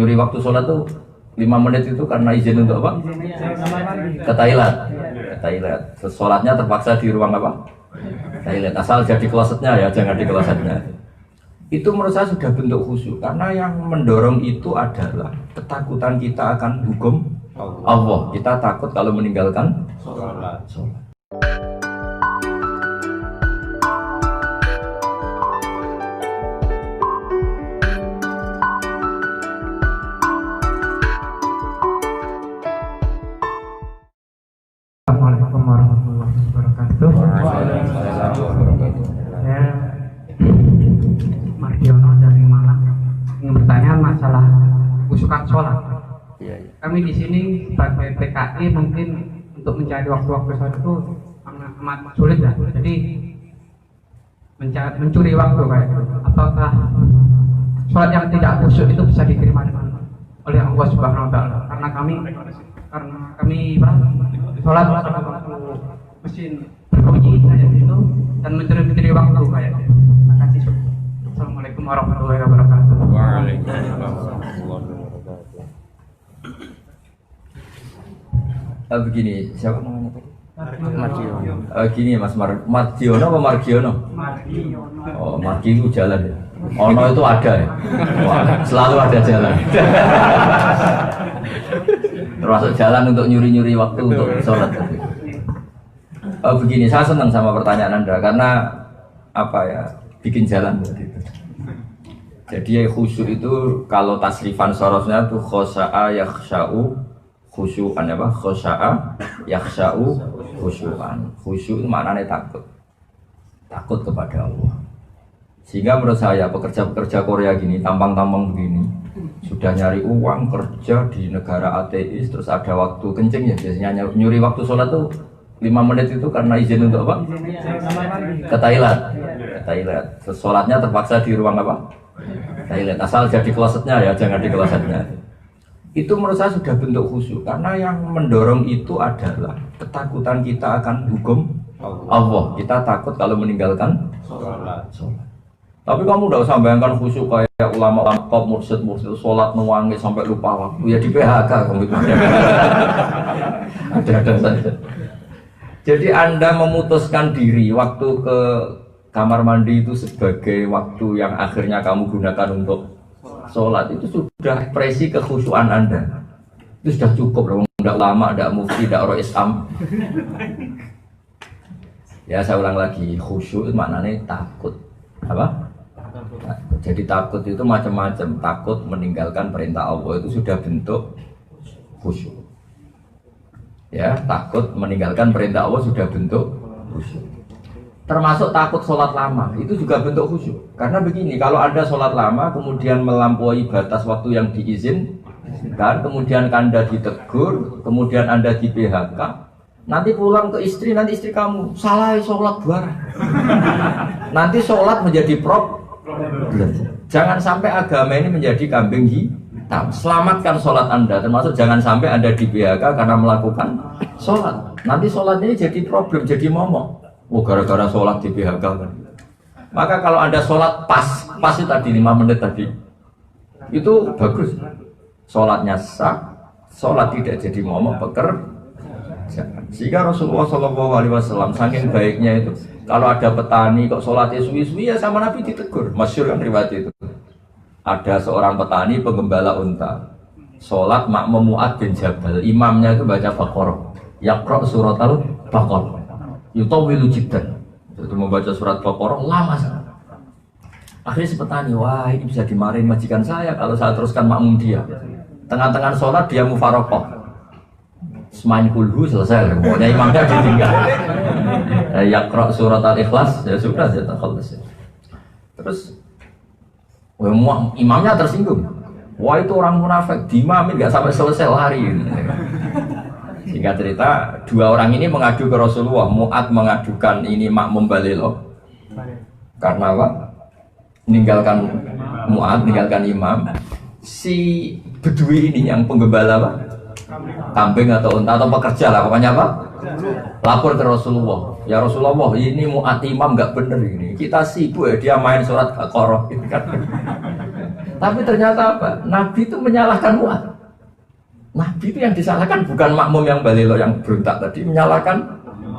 nyuri waktu sholat tuh 5 menit itu karena izin untuk apa? Ke toilet. Ke toilet. Sholatnya terpaksa di ruang apa? Toilet. Asal jadi klosetnya ya, jangan di klosetnya. Itu menurut saya sudah bentuk khusyuk karena yang mendorong itu adalah ketakutan kita akan hukum Allah. Kita takut kalau meninggalkan sholat. Assalamualaikum warahmatullahi wabarakatuh. Saya Mardiono dari Malang. Ingin bertanya masalah khusyukan sholat. Kami di sini sebagai PKI mungkin untuk mencari waktu-waktu sholat itu amat sulit ya. Jadi mencuri waktu kayak gitu. Apakah sholat yang tidak khusyuk itu bisa diterima oleh Allah Subhanahu Wa Taala? Karena kami sholat waktu mesin berbunyi kayak gitu dan mencuri waktu kayak gitu. Terima kasih. Assalamualaikum warahmatullahi wabarakatuh. Waalaikumsalam warahmatullahi wabarakatuh. Begini, siapa namanya tadi? Mardiono. Gini Mas Mardiono apa Margiono? Oh, Margi itu jalan ya. Ono itu ada ya. Wah, selalu ada jalan. Termasuk jalan untuk nyuri-nyuri waktu untuk sholat. Begini, saya senang sama pertanyaan Anda karena apa ya, bikin jalan. Jadi khusyuk itu kalau tasrifan sorofnya tuh khosa'a yakhsha'u khusyu'an apa? Khosa'a yakhsha'u khusyu'an. Khusyuk itu maknanya takut. Takut kepada Allah. Sehingga menurut saya pekerja-pekerja Korea gini, tampang-tampang begini, sudah nyari uang kerja di negara ateis, terus ada waktu kencing ya biasanya nyuri waktu sholat tuh 5 menit itu karena izin untuk apa? Ke toilet. Ke toilet. Sholatnya terpaksa di ruang apa? Toilet. Asal jadi klosetnya ya, jangan di klosetnya. Itu menurut saya sudah bentuk khusyuk karena yang mendorong itu adalah ketakutan kita akan hukum Allah. Kita takut kalau meninggalkan sholat. Tapi kamu udah usah bayangkan khusyuk kayak ulama-ulama top mursyid sholat nuwangi sampai lupa waktu ya di PHK komitmennya. Ada saja. Jadi Anda memutuskan diri waktu ke kamar mandi itu sebagai waktu yang akhirnya kamu gunakan untuk sholat, itu sudah ekspresi kekhusyuan Anda. Itu sudah cukup, tidak lama, tidak mufti, tidak roh Islam. Ya saya ulang lagi, khusyuk itu maknanya takut. Apa? Jadi takut itu macam-macam. Takut meninggalkan perintah Allah itu sudah bentuk khusyuk. Ya, takut meninggalkan perintah Allah sudah bentuk khusyuk. Termasuk takut sholat lama, itu juga bentuk khusyuk. Karena begini, kalau Anda sholat lama, kemudian melampaui batas waktu yang diizinkan, kemudian Anda ditegur, kemudian Anda di PHK, nanti pulang ke istri, nanti istri kamu, salah sholat bareng. Nanti sholat menjadi problem. Jangan sampai agama ini menjadi kambing hitam. Selamatkan sholat Anda, termasuk jangan sampai Anda di PHK karena melakukan sholat. Nanti sholat ini jadi problem, jadi momok. Oh gara-gara sholat di PHK kan. Maka kalau Anda sholat pas itu tadi 5 menit tadi, itu bagus. Sholatnya sah, sholat tidak jadi momok pekerjaan. Sehingga Rasulullah SAW saking baiknya itu, kalau ada petani kok sholatnya suwi-suwi ya sama Nabi ditegur. Masyhur kan riwayat itu. Ada seorang petani penggembala unta, sholat makmum Mu'ad bin Jabal, imamnya itu baca Baqarah, yaqra surat al-Baqarah. Yutawilu jiddan. Itu membaca surat Baqarah lama sangat. Akhirnya si petani, wah ini bisa dimarahin majikan saya kalau saya teruskan makmum dia. Tengah-tengah sholat dia mufaroqah. Semain kulhu selesai, pokoknya imamnya ditinggal. Yaqra surat al-Ikhlas, ya sudah ya takhalas. Terus imamnya tersinggung. Wah itu orang munafik, diimamin nggak sampai selesai lari. Singkat cerita, 2 orang ini mengadu ke Rasulullah. Mu'ad mengadukan ini makmum balelo. Karena apa? Meninggalkan Mu'ad, meninggalkan imam. Si Bedui ini yang penggembala apa? Kambing atau unta atau pekerja lah, pokoknya apa? Lapor ke Rasulullah. Ya Rasulullah, ini Mu'ad imam nggak bener ini. Kita sibuk ya, dia main surat Baqarah gitu kan. Tapi ternyata apa? Nabi itu menyalahkan Mu'ad. Nabi itu yang disalahkan bukan makmum yang balilo yang berontak tadi, menyalahkan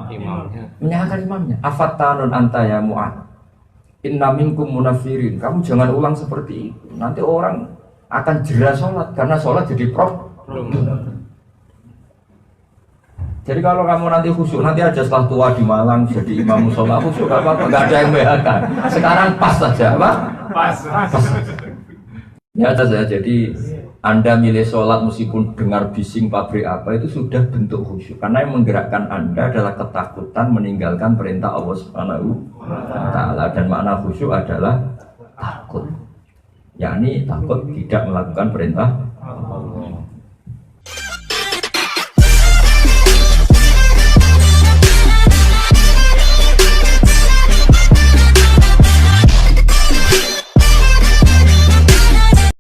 Imamnya. menyalahkan imamnya. Afattanun anta ya Mu'ad. Inna minkum munafirin. Kamu jangan ulang seperti itu. Nanti orang akan jera sholat karena sholat jadi problem. Jadi kalau kamu nanti khusyuk, nanti aja setelah tua di Malang jadi imam sholat khusyuk gak apa-apa, gak ada yang behakan. Sekarang pas saja, apa? Pas. Ya atas ya. Jadi Anda milih sholat meskipun dengar bising pabrik apa itu sudah bentuk khusyuk. Karena yang menggerakkan Anda adalah ketakutan meninggalkan perintah Allah Subhanahu wa Ta'ala. Dan makna khusyuk adalah takut. Yakni takut tidak melakukan perintah Allah.